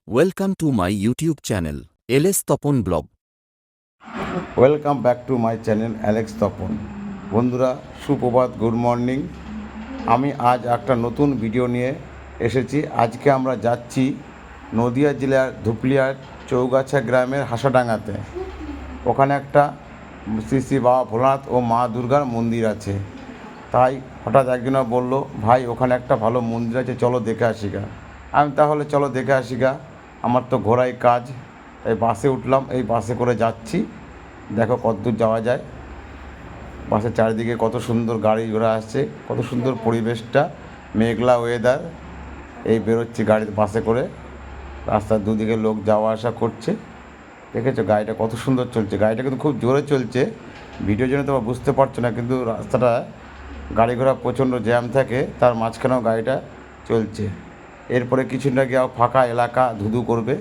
Welcome to my YouTube channel, LS Topon Blog. Welcome back to my channel Alex Tapan. বন্ধুরা সুপ্রভাত, good morning. আমি আজ একটা নতুন ভিডিও নিয়ে এসেছি। আজকে আমরা যাচ্ছি নদিয়া জেলার ধুপলিয়ার চৌগাছা গ্রামের হাসাডাঙ্গাতে। ওখানে একটা শ্রী শ্রী বাবা ভোলানাথ ও মা দুর্গার মন্দির আছে। তাই হঠাৎ একজনা বলল, ভাই ওখানে একটা ভালো মন্দির আছে, চলো দেখে আসি গা। আমি তাহলে চলো দেখে আসি গা, আমার তো ঘোরাই কাজ। তাই বাসে উঠলাম, এই বাসে করে যাচ্ছি। দেখো কতদূর যাওয়া যায়। বাসের চারিদিকে কত সুন্দর গাড়ি ঘোড়া আসছে, কত সুন্দর পরিবেশটা, মেঘলা ওয়েদার। এই বেরোচ্ছি গাড়িতে বাসে করে, রাস্তার দুদিকে লোক যাওয়া আসা করছে। দেখেছো গাড়িটা কত সুন্দর চলছে। গাড়িটা কিন্তু খুব জোরে চলছে, ভিডিওর জন্য তোমরা বুঝতে পারছো না, কিন্তু রাস্তাটা গাড়ি ঘোড়া প্রচণ্ড জ্যাম থাকে, তার মাঝখানেও গাড়িটা চলছে। এরপরে কিছুটা গিয়ে ফাঁকা এলাকা, ধুধু করবে,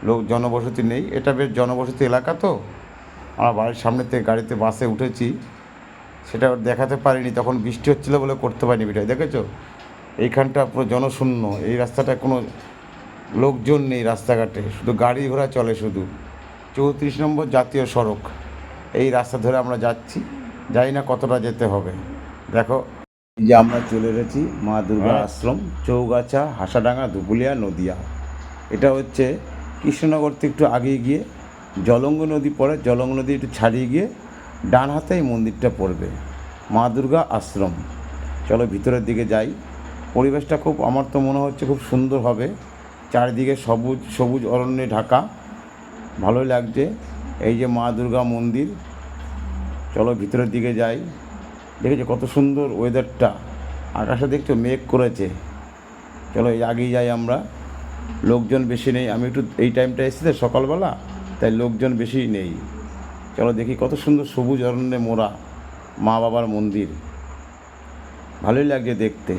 লোক জনবসতি নেই। এটা বেশ জনবসতি এলাকা তো। আমার বাড়ির সামনে থেকে গাড়িতে বাসে উঠেছি, সেটা দেখাতে পারিনি, তখন বৃষ্টি হচ্ছিলো বলে করতে পারিনি ভিডিও। দেখেছো এইখানটা পুরো জনশূন্য, এই রাস্তাটা কোনো লোকজন নেই, রাস্তাঘাটে শুধু গাড়ি ঘোড়া চলে শুধু। 34 নম্বর জাতীয় সড়ক, এই রাস্তা ধরে আমরা যাচ্ছি, জানি না কতটা যেতে হবে। দেখো এই যে আমরা চলে এসেছি মা দুর্গা আশ্রম, চৌগাছা, হাসাডাঙ্গা, ধুপুলিয়া, নদিয়া। এটা হচ্ছে কৃষ্ণনগর থেকে একটু আগিয়ে গিয়ে জলঙ্গ নদী পড়ে, জলঙ্গ নদী একটু ছাড়িয়ে গিয়ে ডান হাতে এই মন্দিরটা পড়বে, মা দুর্গা আশ্রম। চলো ভিতরের দিকে যাই। পরিবেশটা খুব, আমার তো মনে হচ্ছে খুব সুন্দর হবে। চারিদিকে সবুজ সবুজ অরণ্যে ঢাকা, ভালোই লাগছে। এই যে মা দুর্গা মন্দির, চলো ভিতরের দিকে যাই। দেখেছো কত সুন্দর ওয়েদারটা, আকাশে দেখছো মেঘ করেছে। চলো আগেই যাই আমরা, লোকজন বেশি নেই। আমি একটু এই টাইমটা এসেছি তো সকালবেলা, তাই লোকজন বেশি নেই। চলো দেখি কত সুন্দর সবুজ অরণ্যে মোড়া মা বাবার মন্দির, ভালোই লাগছে দেখতে।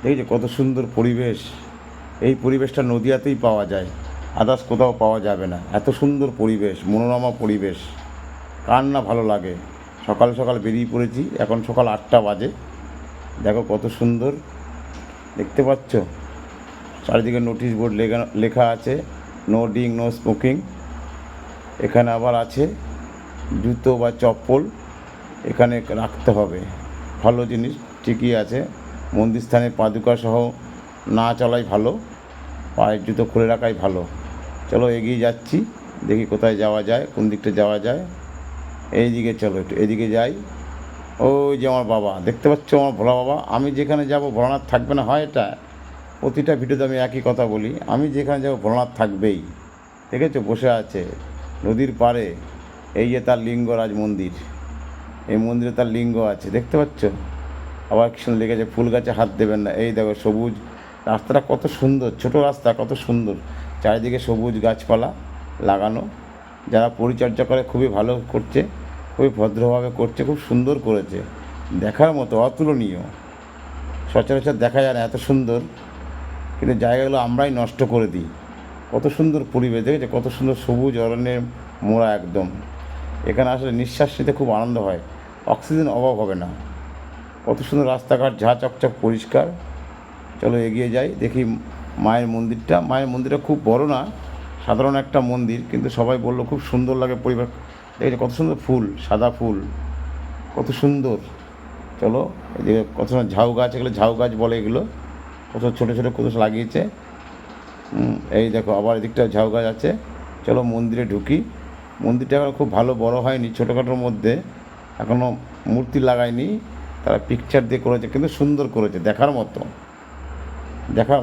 দেখেছো কত সুন্দর পরিবেশ। এই পরিবেশটা নদিয়াতেই পাওয়া যায়, আদার্স কোথাও পাওয়া যাবে না। এত সুন্দর পরিবেশ, মনোরমা পরিবেশ, কার না ভালো লাগে। সকাল সকাল বেরিয়ে পড়েছি, এখন সকাল 8টা বাজে। দেখো কত সুন্দর দেখতে পাচ্ছ। চারিদিকে নোটিশ বোর্ড লেখা আছে, নো ড্রিঙ্ক নো স্মোকিং। এখানে আবার আছে জুতো বা চপ্পল এখানে রাখতে হবে, ভালো জিনিস, ঠিকই আছে। মন্দির স্থানে পাদুকা সহ না চলাই ভালো, পায়ের জুতো খুলে রাখাই ভালো। চলো এগিয়ে যাচ্ছি, দেখি কোথায় যাওয়া যায়, কোন দিকটা যাওয়া যায়। এই দিকে চলো, একটু এদিকে যাই। ওই যে আমার বাবা, দেখতে পাচ্ছ আমার ভোলা বাবা। আমি যেখানে যাব ভোলানাথ থাকবে না, হয় এটা প্রতিটা ভিডিওতে আমি একই কথা বলি, আমি যেখানে যাব ভোলানাথ থাকবেই। দেখেছো বসে আছে নদীর পাড়ে, এই যে তার লিঙ্গরাজ মন্দির, এই মন্দিরে তার লিঙ্গ আছে, দেখতে পাচ্ছ। আবার কি সুন্দর লেগেছে, ফুল গাছে হাত দেবেন না। এই দেখো সবুজ রাস্তাটা কত সুন্দর, ছোট রাস্তা কত সুন্দর, চারিদিকে সবুজ গাছপালা লাগানো। যারা পরিচর্যা করে খুবই ভালো করছে, খুবই ভদ্রভাবে করছে, খুব সুন্দর করেছে, দেখার মতো, অতুলনীয়। সচরাচর দেখা যায় না এত সুন্দর, কিন্তু জায়গাগুলো আমরাই নষ্ট করে দিই। কত সুন্দর পরিবেশ, দেখেছে কত সুন্দর সবুজ অরণ্যে মোড়া একদম। এখানে আসলে নিঃশ্বাস নিতে খুব আনন্দ হয়, অক্সিজেন অভাব হবে না। কত সুন্দর রাস্তাঘাট, ঝা চকচক পরিষ্কার। চলো এগিয়ে যাই, দেখি মায়ের মন্দিরটা। মায়ের মন্দিরটা খুব বড় না, সাধারণ একটা মন্দির, কিন্তু সবাই বললো খুব সুন্দর লাগে পরিবেশ। দেখেছো কত সুন্দর ফুল, সাদা ফুল, কত সুন্দর। চলো এদিকে কত সুন্দর ঝাউ গাছ, এগুলো ঝাউ গাছ বলে, এগুলো কত ছোটো ছোটো কত লাগিয়েছে। এই দেখো আবার এদিকটা ঝাউ গাছ আছে। চলো মন্দিরে ঢুকি। মন্দিরটা এখন খুব ভালো বড় হয়নি, ছোটোখাটোর মধ্যে, এখনও মূর্তি লাগায়নি, তারা পিকচার দিয়ে করেছে, কিন্তু সুন্দর করেছে, দেখার মতো।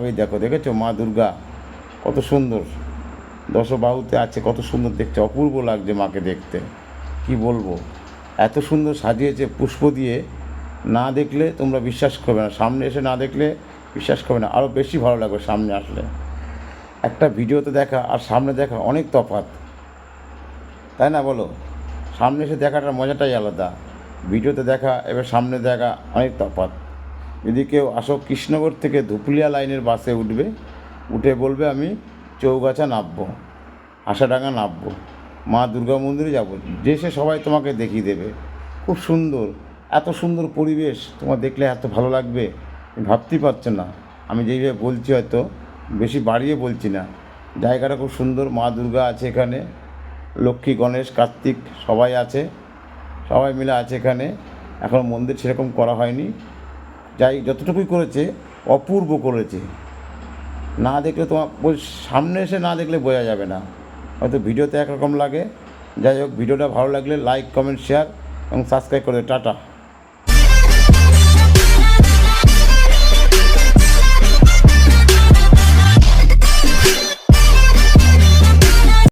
এই দেখো, দেখেছো মা দুর্গা কত সুন্দর দশবাহুতে আছে, কত সুন্দর দেখছে, অপূর্ব লাগছে মাকে দেখতে, কি বলবো। এত সুন্দর সাজিয়েছে পুষ্প দিয়ে, না দেখলে তোমরা বিশ্বাস করবে না, সামনে এসে না দেখলে বিশ্বাস করবে না, আরও বেশি ভালো লাগবে সামনে আসলে। একটা ভিডিওতে দেখা আর সামনে দেখা অনেক তফাৎ, তাই না বলো? সামনে এসে দেখাটার মজাটাই আলাদা, ভিডিওতে দেখা এবার সামনে দেখা অনেক তফাৎ। যদি কেউ আসো কৃষ্ণনগর থেকে ধুপুলিয়া লাইনের বাসে উঠবে, উঠে বলবে আমি চৌগাছা নামবো, হাসাডাঙ্গা নামবো, মা দুর্গা মন্দিরে যাবো, যে সে সবাই তোমাকে দেখিয়ে দেবে। খুব সুন্দর, এত সুন্দর পরিবেশ, তোমার দেখলে এত ভালো লাগবে ভাবতেই পারছো না। আমি যেইভাবে বলছি হয়তো বেশি বাড়িয়ে বলছি না, জায়গাটা খুব সুন্দর, মা দুর্গা আছে এখানে, লক্ষ্মী গণেশ কার্তিক সবাই আছে, সবাই মিলে আছে এখানে। এখন মন্দির সেরকম করা হয়নি, যাই যতটুকুই করেছে অপূর্ব করেছে। না দেখলে তোমার সামনে এসে না দেখলে বোঝা যাবে না, হয়তো ভিডিওতে একরকম লাগে। যাই হোক, ভিডিওটা ভালো লাগলে লাইক কমেন্ট শেয়ার এবং সাবস্ক্রাইব করে টাটা।